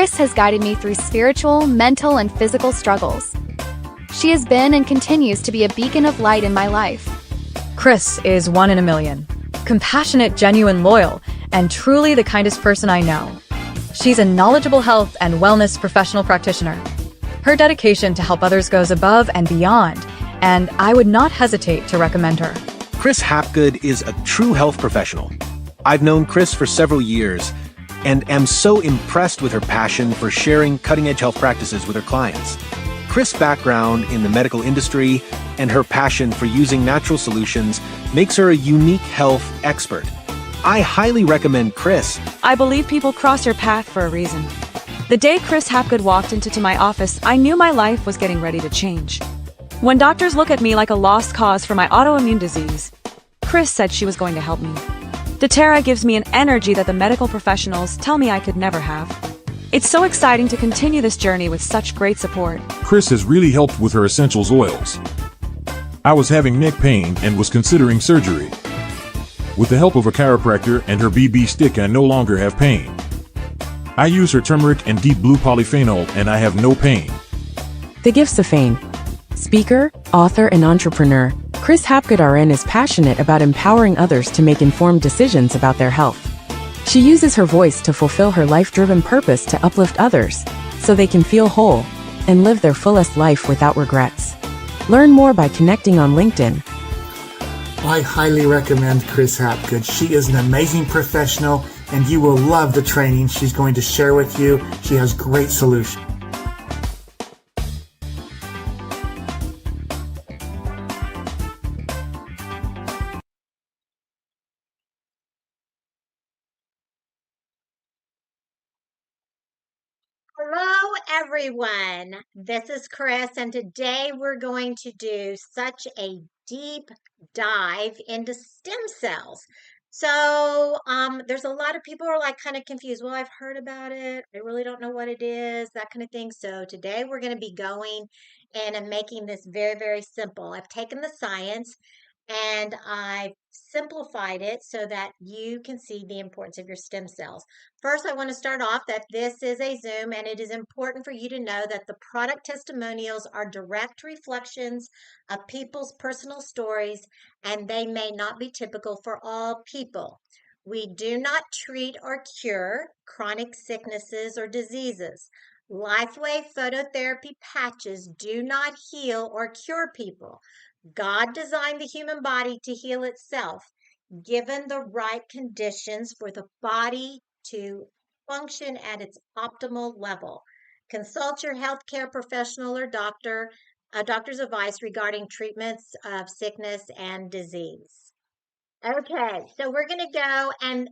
Kris has guided me through spiritual, mental, and physical struggles. She has been and continues to be a beacon of light in my life. Kris is one in a million. Compassionate, genuine, loyal, and truly the kindest person I know. She's a knowledgeable health and wellness professional practitioner. Her dedication to help others goes above and beyond, and I would not hesitate to recommend her. Kris Hapgood is a true health professional. I've known Kris for several years and am so impressed with her passion for sharing cutting-edge health practices with her clients. Kris' background in the medical industry and her passion for using natural solutions makes her a unique health expert. I highly recommend Kris. I believe people cross your path for a reason. The day Kris Hapgood walked into my office, I knew my life was getting ready to change. When doctors look at me like a lost cause for my autoimmune disease, Kris said she was going to help me. doTERRA gives me an energy that the medical professionals tell me I could never have. It's so exciting to continue this journey with such great support. Kris has really helped with her essentials oils. I was having neck pain and was considering surgery. With the help of a chiropractor and her BB stick, I no longer have pain. I use her turmeric and deep blue polyphenol and I have no pain. The gifts of fame. Speaker, author, and entrepreneur, Kris Hapgood RN is passionate about empowering others to make informed decisions about their health. She uses her voice to fulfill her life-driven purpose to uplift others, so they can feel whole and live their fullest life without regrets. Learn more by connecting on LinkedIn. I highly recommend Kris Hapgood. She is an amazing professional, and you will love the training she's going to share with you. She has great solutions. Hello, everyone. This is Kris, and today we're going to do such a deep dive into stem cells. So, there's a lot of people who are like kind of confused. Well, I've heard about it. I really don't know what it is, that kind of thing. So today we're going to be going and I'm making this very, very simple. I've taken the science and I've simplified it so that you can see the importance of your stem cells. First, I want to start off that this is a Zoom, and it is important for you to know that the product testimonials are direct reflections of people's personal stories, and they may not be typical for all people. We do not treat or cure chronic sicknesses or diseases. LifeWave phototherapy patches do not heal or cure people. God designed the human body to heal itself, given the right conditions for the body to function at its optimal level. Consult your healthcare professional or doctor's advice regarding treatments of sickness and disease. Okay, so we're going to go and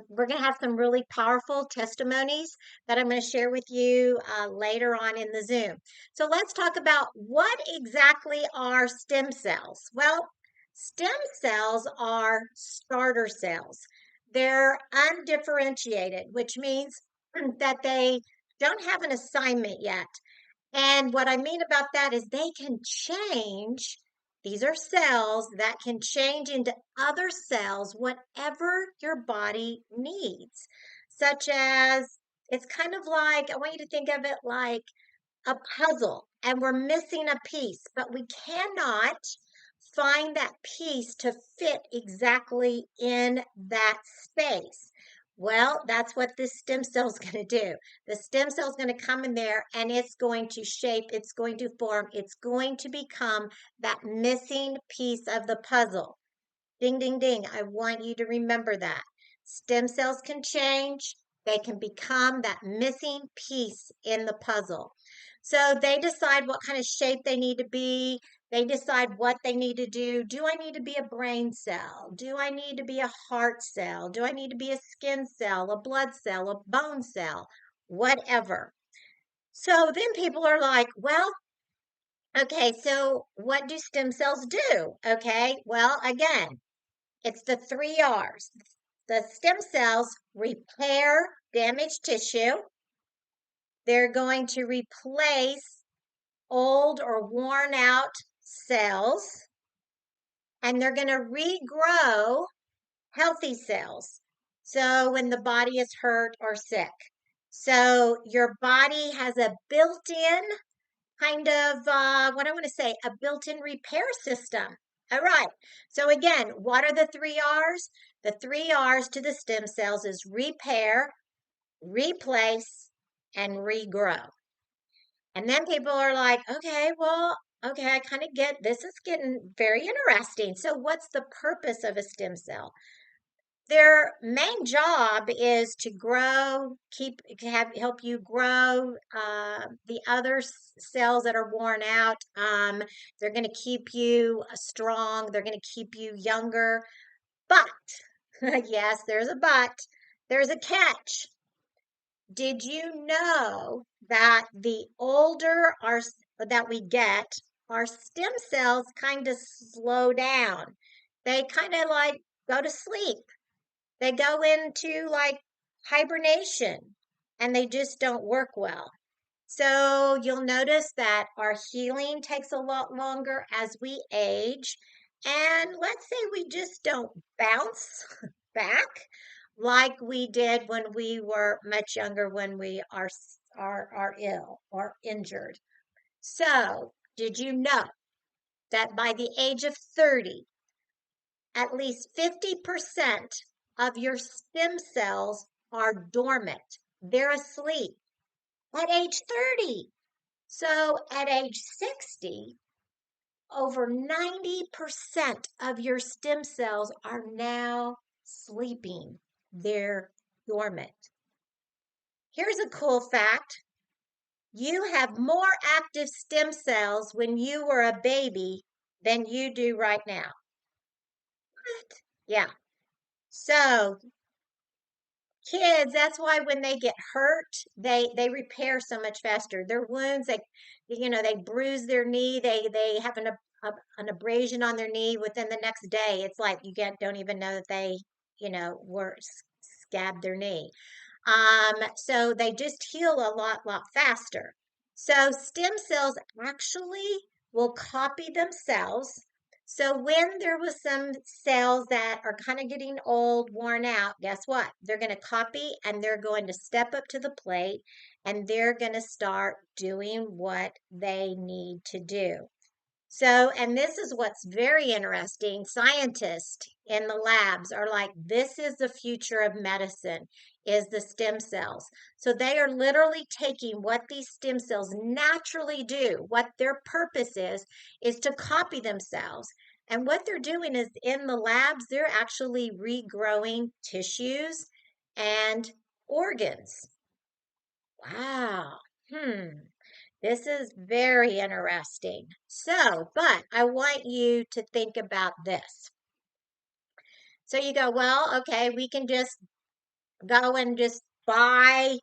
we're going to have some really powerful testimonies that I'm going to share with you later on in the Zoom. So let's talk about what exactly are stem cells. Well, stem cells are starter cells. They're undifferentiated, which means that they don't have an assignment yet. And what I mean about that is they can change. These are cells that can change into other cells, whatever your body needs, such as it's kind of like, I want you to think of it like a puzzle, and we're missing a piece, but we cannot find that piece to fit exactly in that space. Well, that's what this stem cell is going to do. The stem cell is going to come in there and it's going to shape, it's going to form, it's going to become that missing piece of the puzzle. Ding, ding, ding. I want you to remember that. Stem cells can change. They can become that missing piece in the puzzle. So they decide what kind of shape they need to be. They decide what they need to do. Do I need to be a brain cell? Do I need to be a heart cell? Do I need to be a skin cell, a blood cell, a bone cell, whatever? So then people are like, well, okay, so what do stem cells do? Okay, well, again, it's the 3 R's. The stem cells repair damaged tissue. They're going to replace old or worn out cells, and they're going to regrow healthy cells. So when the body is hurt or sick, So your body has a built-in kind of, what I want to say, a built-in repair system. All right. So again, what are the 3 R's? The 3 R's to the stem cells is repair, replace, and regrow. And then people are like, okay, well, okay, I kind of get this is getting very interesting. So what's the purpose of a stem cell? Their main job is to grow, help you grow the other cells that are worn out. They're going to keep you strong. They're going to keep you younger. But yes, there's a but. There's a catch. Did you know that the older that we get, our stem cells kind of slow down? They kind of like go to sleep. They go into like hibernation and they just don't work well. So you'll notice that our healing takes a lot longer as we age. And let's say we just don't bounce back like we did when we were much younger, when we are ill or injured. So, did you know that by the age of 30, at least 50% of your stem cells are dormant? They're asleep at age 30. So at age 60, over 90% of your stem cells are now sleeping. They're dormant. Here's a cool fact. You have more active stem cells when you were a baby than you do right now. What? Yeah. So kids, that's why when they get hurt, they repair so much faster. Their wounds, they bruise their knee, they have an abrasion on their knee. Within the next day, it's like don't even know that they were scabbed their knee. So they just heal a lot faster. So stem cells actually will copy themselves. So when there was some cells that are kind of getting old, worn out, guess what? They're going to copy and they're going to step up to the plate and they're going to start doing what they need to do. So, and this is what's very interesting. Scientists in the labs are like, this is the future of medicine, is the stem cells. So they are literally taking what these stem cells naturally do, what their purpose is to copy themselves. And what they're doing is in the labs, they're actually regrowing tissues and organs. Wow. This is very interesting. So, but I want you to think about this. So you go, well, okay, we can just go and just buy,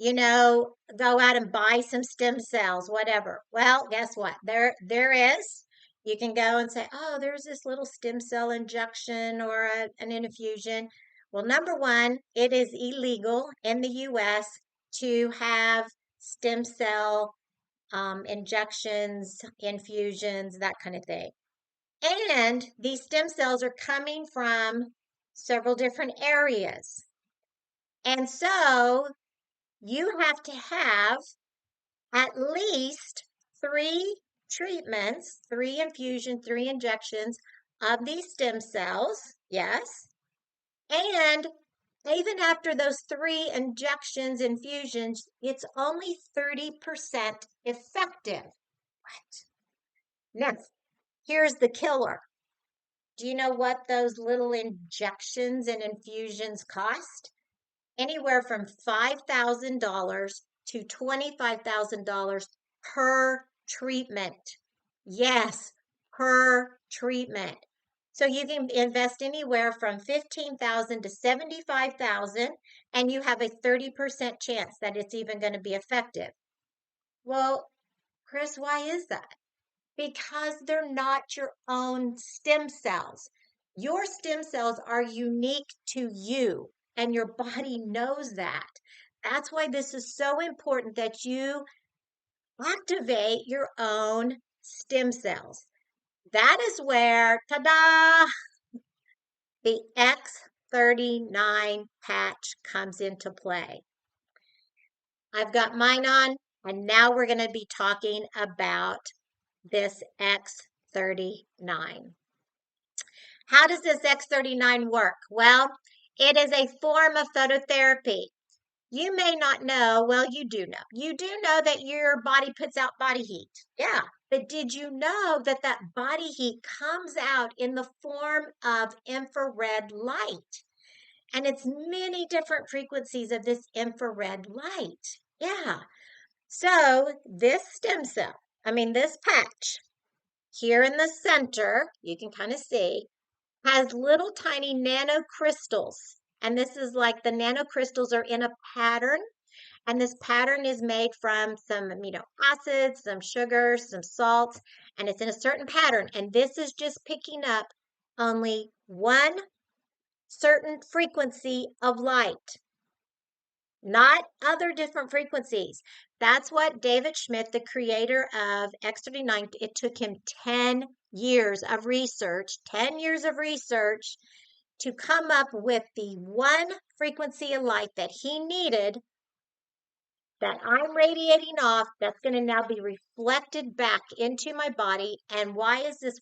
go out and buy some stem cells, whatever. Well, guess what? There is. You can go and say, oh, there's this little stem cell injection or an infusion. Well, number one, it is illegal in the U.S. to have stem cell injections, infusions, that kind of thing. And these stem cells are coming from several different areas. And so you have to have at least 3 treatments, 3 infusions, 3 injections of these stem cells. Yes. And even after those 3 injections, infusions, it's only 30% effective. What? Now, here's the killer. Do you know what those little injections and infusions cost? Anywhere from $5,000 to $25,000 per treatment. Yes, per treatment. So you can invest anywhere from $15,000 to $75,000, and you have a 30% chance that it's even going to be effective. Well, Kris, why is that? Because they're not your own stem cells. Your stem cells are unique to you, and your body knows that. That's why this is so important that you activate your own stem cells. That is where, ta-da, the X39 patch comes into play. I've got mine on, and now we're going to be talking about this X39. How does this X39 work? Well, it is a form of phototherapy. You may not know, well, you do know. You do know that your body puts out body heat. Yeah. But did you know that that body heat comes out in the form of infrared light? And it's many different frequencies of this infrared light. Yeah. So this stem cell, this patch here in the center, you can kind of see, has little tiny nanocrystals. And this is like the nanocrystals are in a pattern. And this pattern is made from some amino acids, some sugars, some salts, and it's in a certain pattern. And this is just picking up only one certain frequency of light, not other different frequencies. That's what David Schmidt, the creator of X39, it took him 10 years of research, 10 years of research to come up with the one frequency of light that he needed that I'm radiating off that's going to now be reflected back into my body. And what is this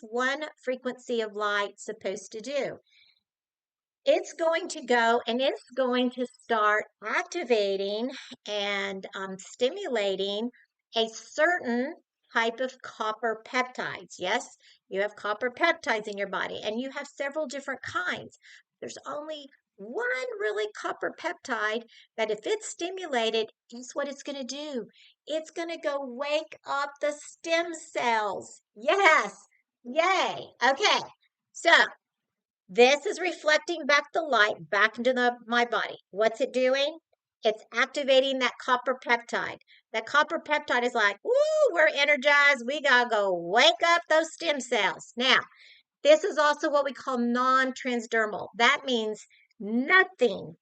one frequency of light supposed to do? It's going to go and it's going to start activating and stimulating a certain type of copper peptides. Yes, you have copper peptides in your body and you have several different kinds. There's only one really copper peptide that if it's stimulated, guess what it's going to do? It's going to go wake up the stem cells. Yes. Yay. Okay. So this is reflecting back the light back into my body. What's it doing? It's activating that copper peptide. That copper peptide is like, woo, we're energized. We got to go wake up those stem cells. Now, this is also what we call non-transdermal. That means nothing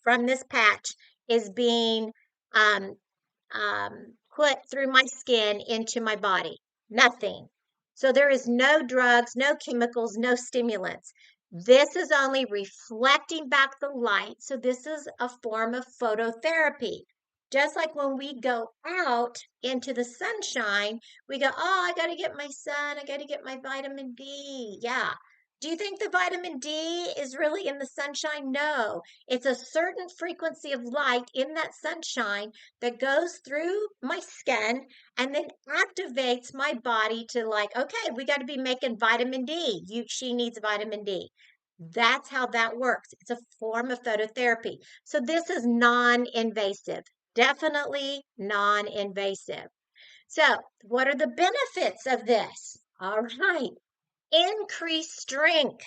from this patch is being put through my skin into my body. Nothing. So there is no drugs, no chemicals, no stimulants. This is only reflecting back the light. So this is a form of phototherapy. Just like when we go out into the sunshine, we go, oh, I got to get my sun. I got to get my vitamin D. Yeah. Do you think the vitamin D is really in the sunshine? No. It's a certain frequency of light in that sunshine that goes through my skin and then activates my body to like, okay, we got to be making vitamin D. She needs vitamin D. That's how that works. It's a form of phototherapy. So this is non-invasive, definitely non-invasive. So what are the benefits of this? All right. Increased strength.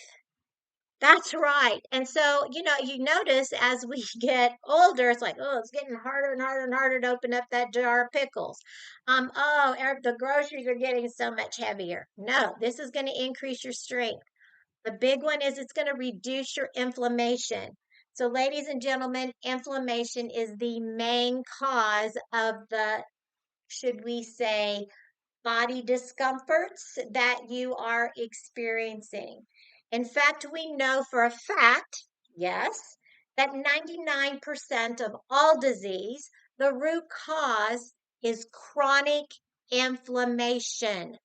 That's right. And so, you notice as we get older, it's like, oh, it's getting harder and harder and harder to open up that jar of pickles. The groceries are getting so much heavier. No, this is going to increase your strength. The big one is it's going to reduce your inflammation. So, ladies and gentlemen, inflammation is the main cause of the, should we say, body discomforts that you are experiencing. In fact, we know for a fact, yes, that 99% of all disease, the root cause is chronic inflammation.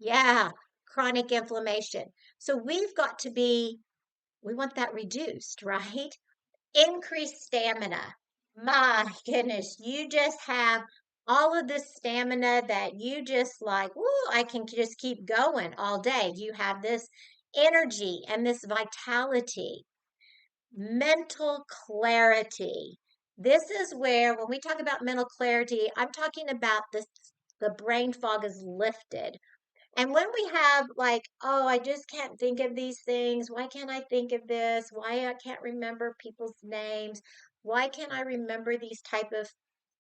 Yeah, chronic inflammation. So we want that reduced, right? Increased stamina. My goodness, you just have all of this stamina that you just like, woo, I can just keep going all day. You have this energy and this vitality, mental clarity. This is where, when we talk about mental clarity, I'm talking about the brain fog is lifted. And when we have like, oh, I just can't think of these things. Why can't I think of this? Why I can't remember people's names? Why can't I remember these type of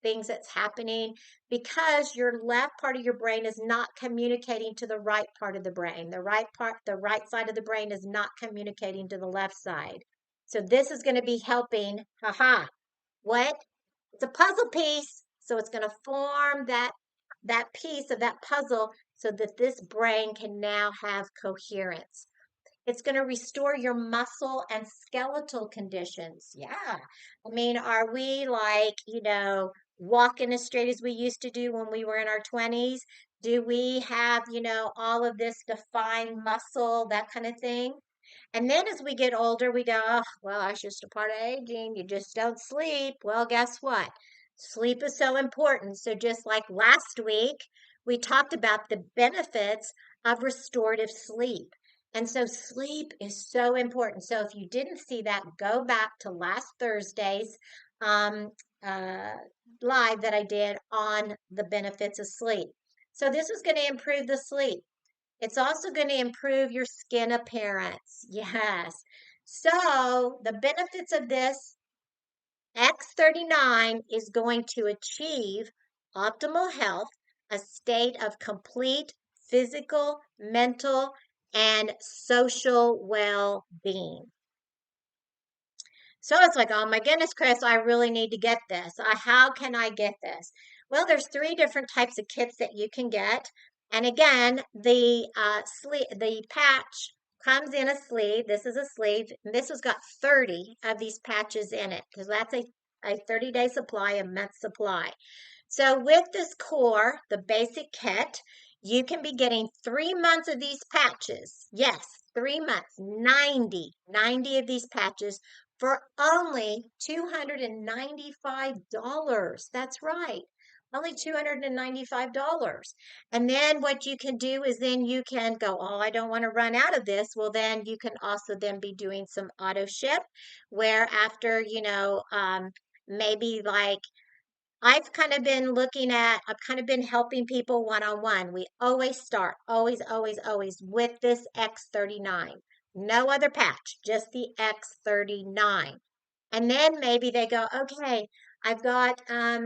things that's happening? Because your left part of your brain is not communicating to the right part of the brain. The right side of the brain is not communicating to the left side. So this is going to be helping. Haha. What? It's a puzzle piece. So it's going to form that piece of that puzzle so that this brain can now have coherence. It's going to restore your muscle and skeletal conditions. Yeah. I mean, are we like, walking as straight as we used to do when we were in our 20s? Do we have, all of this defined muscle, that kind of thing? And then as we get older, we go, oh, well, that's just a part of aging. You just don't sleep. Well, guess what? Sleep is so important. So just like last week, we talked about the benefits of restorative sleep. And so sleep is so important. So if you didn't see that, go back to last Thursday's um, uh, live that I did on the benefits of sleep. So this is going to improve the sleep. It's also going to improve your skin appearance. Yes. So the benefits of this X39 is going to achieve optimal health, a state of complete physical, mental, and social well-being. So it's like, oh my goodness, Kris, I really need to get this. How can I get this? Well, there's 3 different types of kits that you can get. And again, the patch comes in a sleeve. This is a sleeve. And this has got 30 of these patches in it because that's a 30-day supply, a month supply. So with this core, the basic kit, you can be getting 3 months of these patches. Yes, 3 months, 90 of these patches for only $295. That's right. Only $295. And then what you can do is then you can go, oh, I don't want to run out of this. Well, then you can also then be doing some auto ship where after, maybe like I've kind of been helping people one-on-one. We always start, always, always, always with this X39. No other patch, just the X39. And then maybe they go, okay, I've got, I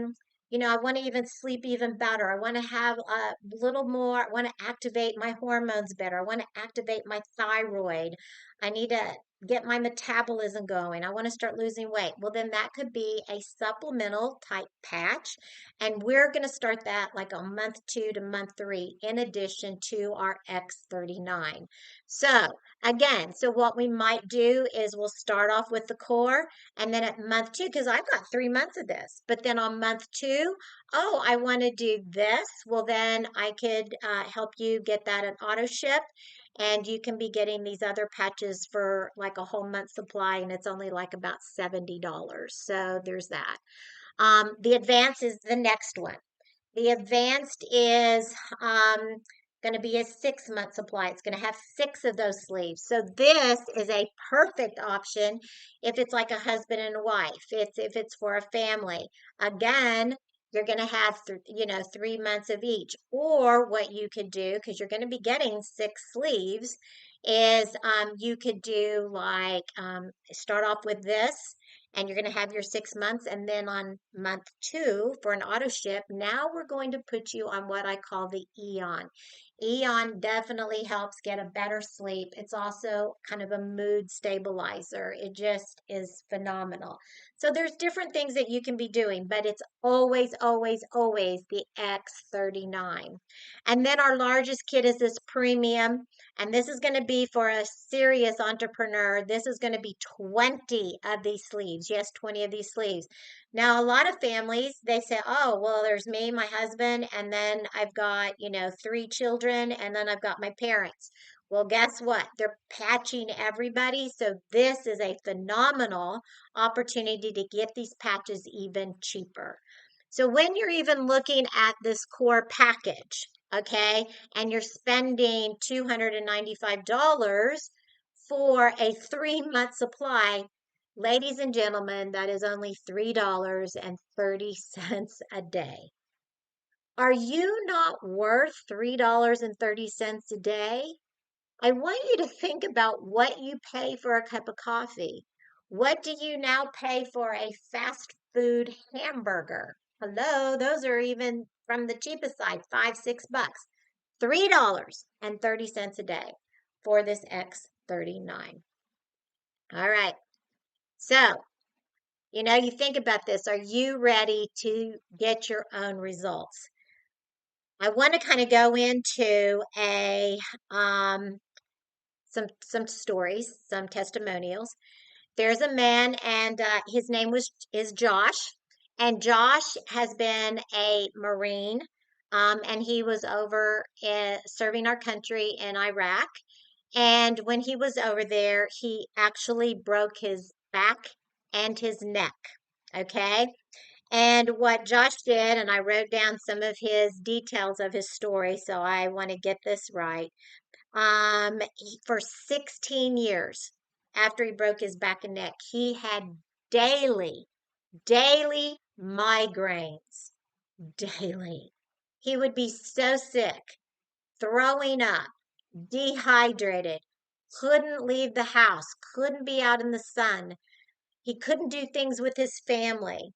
want to even sleep even better. I want to have a little more, I want to activate my hormones better. I want to activate my thyroid. I need to get my metabolism going. I want to start losing weight. Well, then that could be a supplemental type patch. And we're going to start that like on month 2 to month 3, in addition to our X39. So again, so what we might do is we'll start off with the core and then at month 2, because I've got 3 months of this, but then on month 2, oh, I want to do this. Well, then I could help you get that at auto ship. And you can be getting these other patches for like a whole month supply, and it's only like about $70. So there's that. The advance is the next one. The advanced is going to be a 6-month supply. It's going to have 6 of those sleeves. So this is a perfect option if it's like a husband and a wife. If it's for a family. Again, you're going to have 3 months of each. Or what you could do, because you're going to be getting 6 sleeves, is you could do like start off with this and you're going to have your 6 months. And then on month 2 for an auto ship, now we're going to put you on what I call the Eon. Eon definitely helps get a better sleep. It's also kind of a mood stabilizer. It just is phenomenal. So there's different things that you can be doing, but it's always, always, always the X39. And then our largest kit is this premium. And this is going to be for a serious entrepreneur. This is going to be 20 of these sleeves. Yes, 20 of these sleeves. Now, a lot of families, they say, oh, well, there's me, my husband, and then I've got, 3 children, and then I've got my parents. Well, guess what? They're patching everybody. So this is a phenomenal opportunity to get these patches even cheaper. So when you're even looking at this core package, okay, and you're spending $295 for a 3-month supply, ladies and gentlemen, that is only $3.30 a day. Are you not worth $3.30 a day? I want you to think about what you pay for a cup of coffee. What do you now pay for a fast food hamburger? Hello, those are even from the cheapest side, $5, $6. $3.30 a day for this X39. All right. So, you think about this. Are you ready to get your own results? I want to kind of go into some stories, some testimonials. There's a man, and his name is Josh, and Josh has been a Marine, and he was over serving our country in Iraq. And when he was over there, he actually broke his back and his neck. Okay. And what Josh did, and I wrote down some of his details of his story, so I want to get this right. For 16 years after he broke his back and neck, he had daily, daily migraines. Daily. He would be so sick, throwing up, dehydrated, couldn't leave the house, couldn't be out in the sun. He couldn't do things with his family.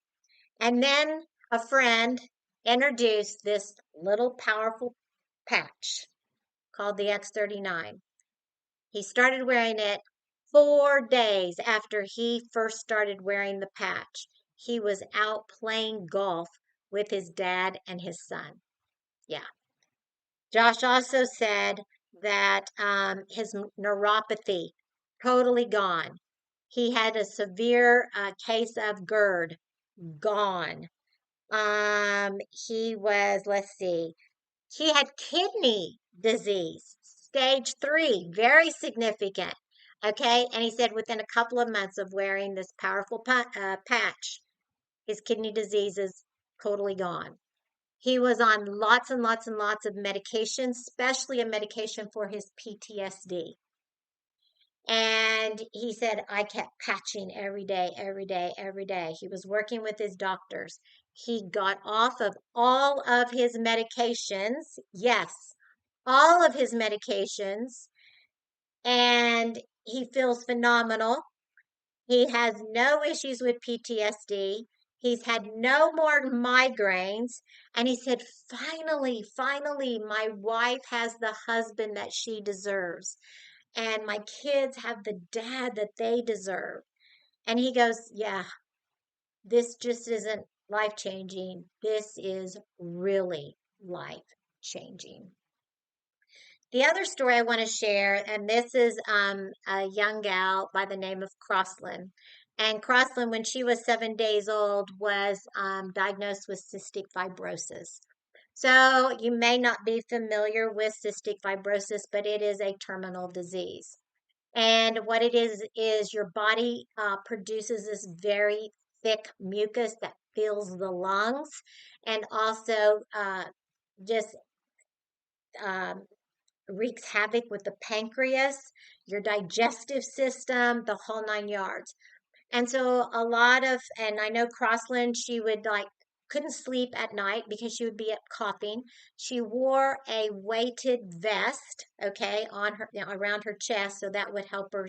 And then a friend introduced this little powerful patch called the X39. He started wearing it 4 days after he first started wearing the patch. He was out playing golf with his dad and his son. Yeah. Josh also said that his neuropathy totally gone. He had a severe case of GERD, gone. He was, let's see, he had kidney disease, stage 3, very significant. Okay, and he said within a couple of months of wearing this powerful patch, his kidney disease is totally gone. He was on lots and lots and lots of medication, especially a medication for his PTSD. And he said, I kept patching every day, every day, every day. He was working with his doctors. He got off of all of his medications. Yes, all of his medications. And he feels phenomenal. He has no issues with PTSD. He's had no more migraines. And he said, finally, finally, my wife has the husband that she deserves. And my kids have the dad that they deserve. And he goes, yeah, this just isn't life changing. This is really life changing. The other story I want to share, and this is a young gal by the name of Crosslyn. And Crosslyn, when she was 7 days old, was diagnosed with cystic fibrosis. So you may not be familiar with cystic fibrosis, but it is a terminal disease. And what it is your body produces this very thick mucus that fills the lungs and also just um, wreaks havoc with the pancreas, your digestive system, the whole 9 yards. And so a lot of, and I know Crossland, she would couldn't sleep at night because she would be up coughing. She wore a weighted vest, okay, on her, around her chest, so that would help her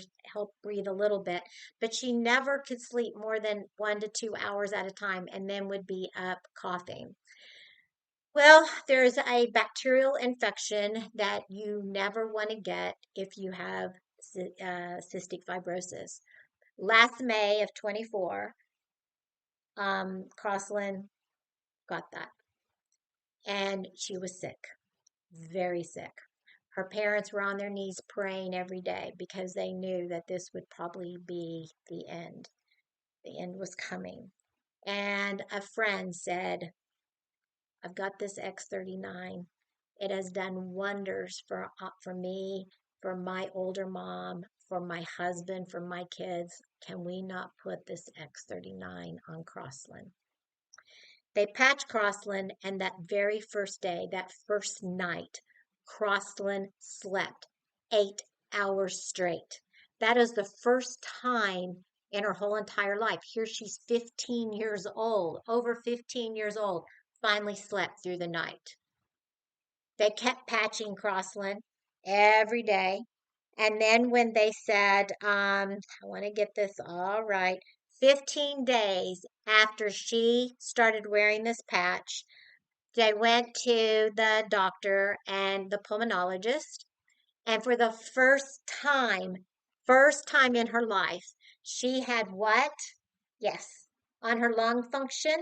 breathe a little bit. But she never could sleep more than 1 to 2 hours at a time, and then would be up coughing. Well, there's a bacterial infection that you never want to get if you have cystic fibrosis. Last May of 24, Crosslyn got that. And she was sick, very sick. Her parents were on their knees praying every day because they knew that this would probably be the end. The end was coming. And a friend said, I've got this X39. It has done wonders for me, for my older mom, for my husband, for my kids. Can we not put this X39 on Crosslyn? They patched Crosslyn, and that very first day, that first night, Crosslyn slept 8 hours straight. That is the first time in her whole entire life. Here she's 15 years old, over 15 years old, finally slept through the night. They kept patching Crosslyn every day. And then when they said, I want to get this all right, 15 days after she started wearing this patch, they went to the doctor and the pulmonologist. And for the first time in her life, she had what? Yes, on her lung function.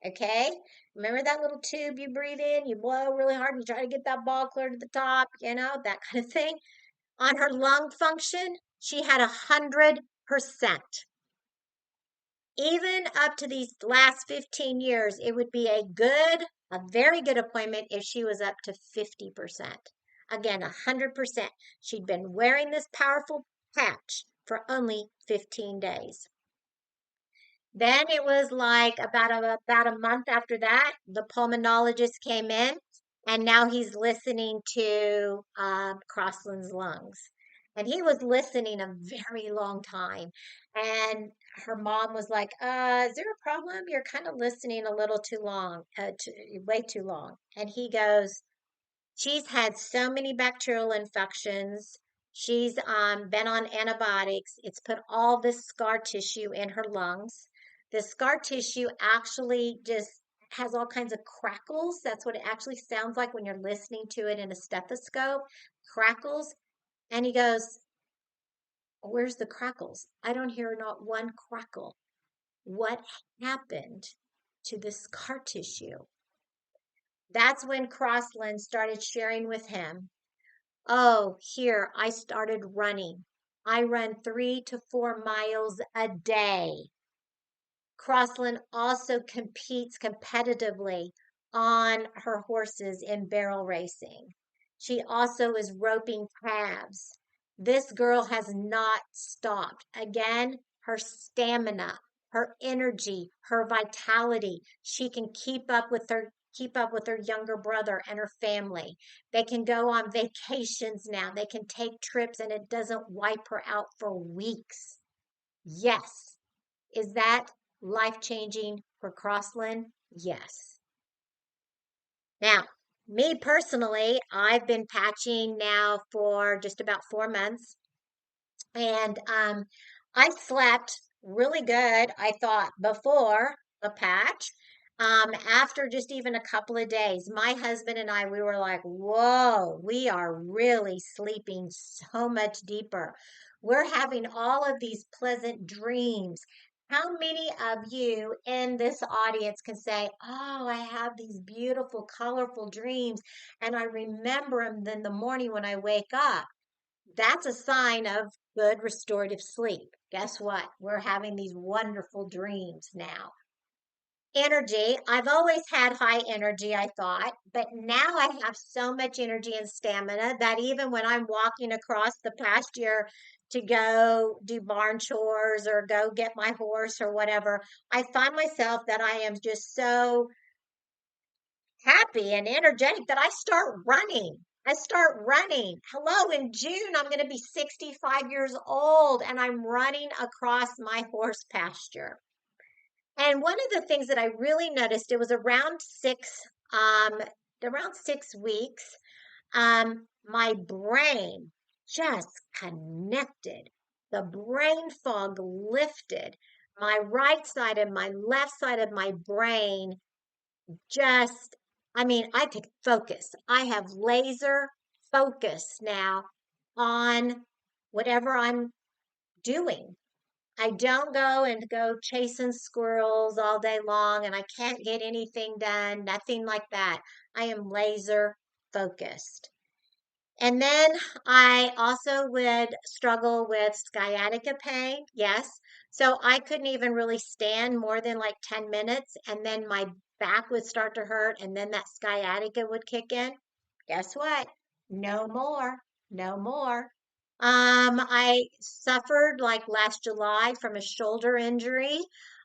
Okay. Remember that little tube you breathe in, you blow really hard, and you try to get that ball clear to the top, that kind of thing. On her lung function, she had 100%. Even up to these last 15 years, it would be a very good appointment if she was up to 50%. Again, 100%. She'd been wearing this powerful patch for only 15 days. Then it was like about a month after that, the pulmonologist came in, and now he's listening to Crossland's lungs. And he was listening a very long time. And her mom was like, is there a problem? You're kind of listening a little too long, way too long. And he goes, she's had so many bacterial infections. She's been on antibiotics. It's put all this scar tissue in her lungs. The scar tissue actually just has all kinds of crackles. That's what it actually sounds like when you're listening to it in a stethoscope. Crackles. And he goes, where's the crackles? I don't hear not one crackle. What happened to the scar tissue? That's when Crossland started sharing with him. Oh, here, I started running. I run 3 to 4 miles a day. Crossland also competes competitively on her horses in barrel racing. She also is roping calves. This girl has not stopped. Again, her stamina, her energy, her vitality. She can keep up with her younger brother and her family. They can go on vacations now. They can take trips and it doesn't wipe her out for weeks. Yes. Is that life-changing for Crossland? Yes. Now, me personally, I've been patching now for just about 4 months. And I slept really good, I thought, before the patch. After just even a couple of days, my husband and I, we were like, whoa, we are really sleeping so much deeper. We're having all of these pleasant dreams. How many of you in this audience can say, oh, I have these beautiful, colorful dreams, and I remember them in the morning when I wake up? That's a sign of good restorative sleep. Guess what? We're having these wonderful dreams now. Energy. I've always had high energy, I thought, but now I have so much energy and stamina that even when I'm walking across the pasture to go do barn chores or go get my horse or whatever, I find myself that I am just so happy and energetic that I start running. I start running. Hello, in June, I'm going to be 65 years old and I'm running across my horse pasture. And one of the things that I really noticed, it was um, around 6 weeks, my brain just connected. The brain fog lifted. My right side and my left side of my brain just, I mean, I could focus. I have laser focus now on whatever I'm doing. I don't go chasing squirrels all day long and I can't get anything done, nothing like that. I am laser focused. And then I also would struggle with sciatica pain. Yes. So I couldn't even really stand more than like 10 minutes. And then my back would start to hurt. And then that sciatica would kick in. Guess what? No more. No more. I suffered like last July from a shoulder injury.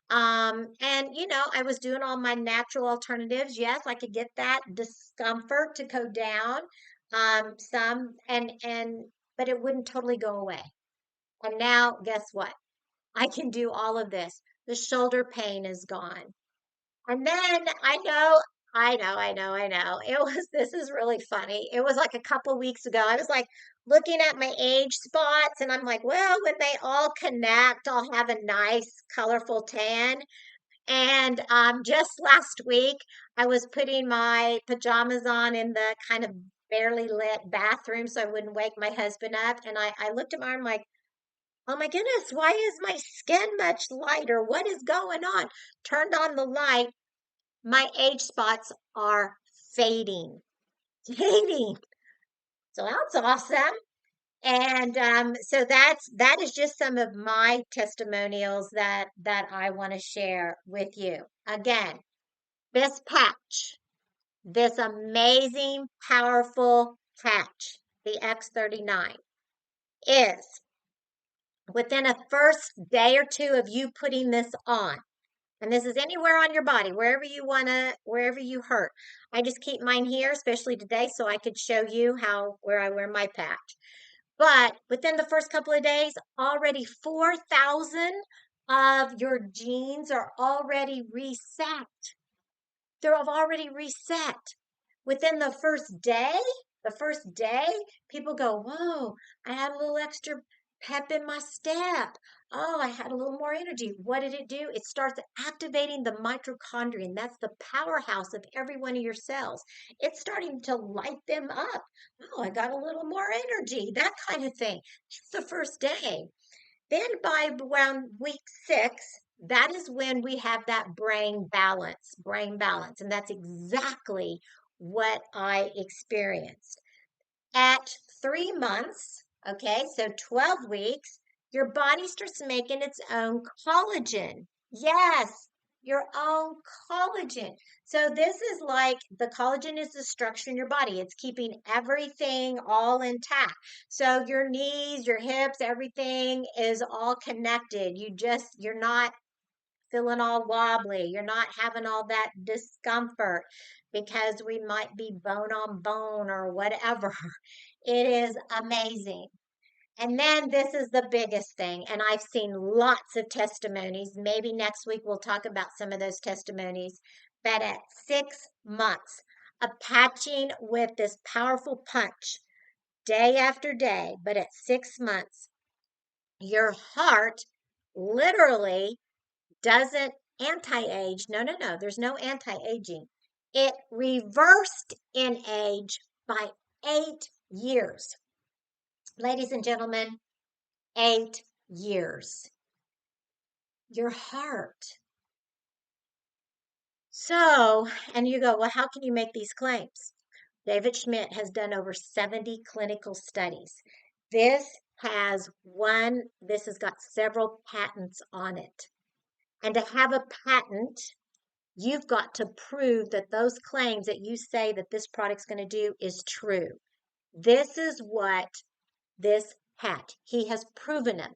And I was doing all my natural alternatives. Yes, I could get that discomfort to go down some but it wouldn't totally go away. And now guess what? I can do all of this. The shoulder pain is gone. And then I know. This is really funny. It was like a couple weeks ago. I was like looking at my age spots and I'm like, well, when they all connect, I'll have a nice, colorful tan. And just last week, I was putting my pajamas on in the kind of barely lit bathroom so I wouldn't wake my husband up. And I looked at my arm like, oh my goodness, why is my skin much lighter? What is going on? Turned on the light. My age spots are fading. Fading. So that's awesome. And so that is just some of my testimonials that I want to share with you. Again, this patch, this amazing, powerful patch, the X39, is within a first day or two of you putting this on. And this is anywhere on your body, wherever you wherever you hurt. I just keep mine here, especially today, so I could show you where I wear my patch. But within the first couple of days, already 4,000 of your genes are already reset. They're already reset. Within the first day, people go, whoa, I had a little extra pep in my step. Oh, I had a little more energy. What did it do? It starts activating the mitochondria, and that's the powerhouse of every one of your cells. It's starting to light them up. Oh, I got a little more energy, that kind of thing. It's the first day. Then by around week 6, that is when we have that brain balance. And that's exactly what I experienced. At 3 months, okay, so 12 weeks, your body starts making its own collagen. Yes, your own collagen. So this is like the collagen is the structure in your body. It's keeping everything all intact. So your knees, your hips, everything is all connected. You're not feeling all wobbly. You're not having all that discomfort because we might be bone on bone or whatever. It is amazing. And then this is the biggest thing, and I've seen lots of testimonies. Maybe next week we'll talk about some of those testimonies. But at 6 months of patching with this powerful punch day after day, but at 6 months, your heart literally doesn't anti-age. No, no, no. There's no anti-aging. It reversed in age by 8 years. Ladies and gentlemen, 8 years. Your heart. So, and you go, well, how can you make these claims? David Schmidt has done over 70 clinical studies. This has got several patents on it. And to have a patent, you've got to prove that those claims that you say that this product's going to do is true. This is what this patch, he has proven it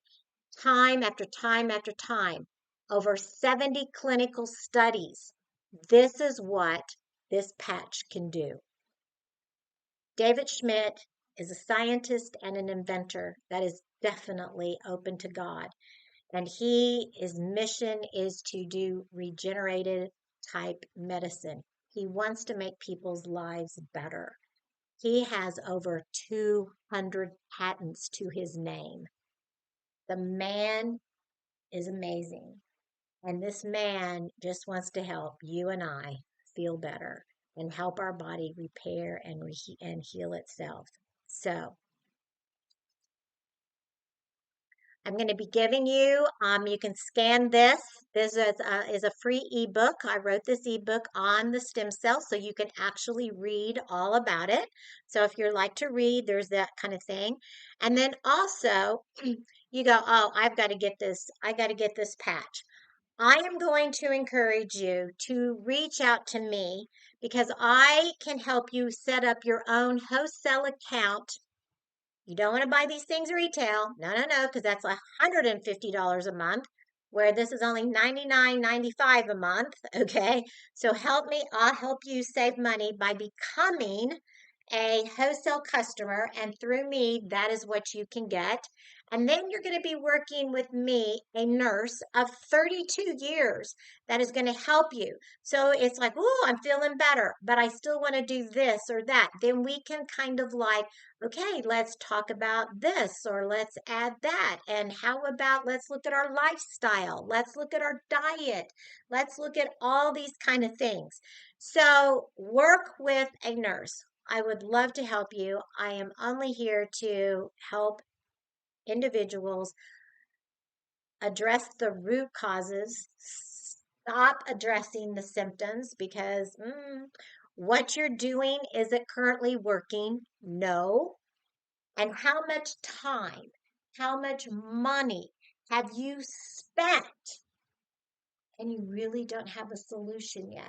time after time after time, over 70 clinical studies. This is what this patch can do. David Schmidt is a scientist and an inventor that is definitely open to God. And his mission is to do regenerative type medicine. He wants to make people's lives better. He has over 200 patents to his name. The man is amazing. And this man just wants to help you and I feel better and help our body repair and heal itself. So I'm going to be giving you, you can scan this. This is a free ebook. I wrote this ebook on the stem cells, so you can actually read all about it. So if you like to read, there's that kind of thing. And then also, you go, oh, I've got to get this. I got to get this patch. I am going to encourage you to reach out to me because I can help you set up your own wholesale account. You don't want to buy these things retail. No, no, no, because that's $150 a month, where this is only $99.95 a month. Okay. So help me. I'll help you save money by becoming a wholesale customer. And through me, that is what you can get. And then you're going to be working with me, a nurse of 32 years that is going to help you. So it's like, oh, I'm feeling better, but I still want to do this or that. Then we can kind of like, okay, let's talk about this or let's add that. And how about let's look at our lifestyle? Let's look at our diet. Let's look at all these kind of things. So work with a nurse. I would love to help you. I am only here to help individuals address the root causes, stop addressing the symptoms because what you're doing, is it currently working? No. And how much time, how much money have you spent? And you really don't have a solution yet.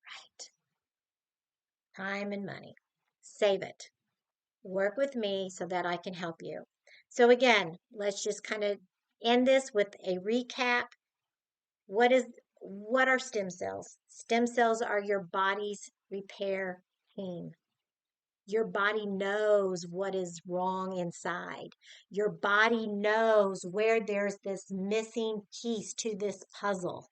Right. Time and money. Save it. Work with me so that I can help you. So again, let's just kind of end this with a recap. What are stem cells? Stem cells are your body's repair team. Your body knows what is wrong inside. Your body knows where there's this missing piece to this puzzle.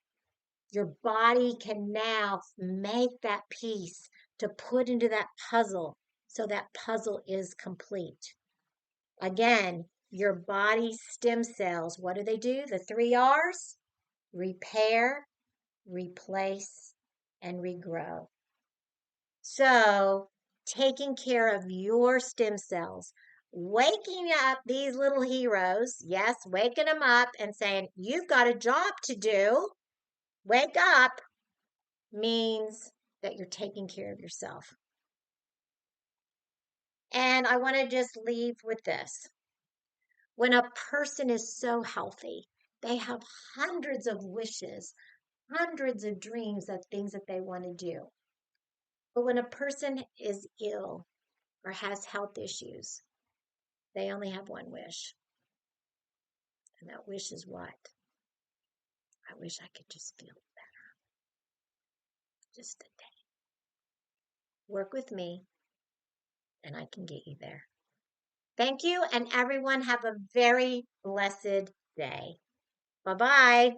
Your body can now make that piece to put into that puzzle so that puzzle is complete. Again, your body's stem cells, what do? The 3 R's: repair, replace, and regrow. So, taking care of your stem cells, waking up these little heroes, yes, waking them up and saying, you've got a job to do, wake up, means that you're taking care of yourself. And I want to just leave with this. When a person is so healthy, they have hundreds of wishes, hundreds of dreams of things that they want to do. But when a person is ill or has health issues, they only have one wish. And that wish is what? I wish I could just feel better. Just a day. Work with me, and I can get you there. Thank you, and everyone have a very blessed day. Bye-bye.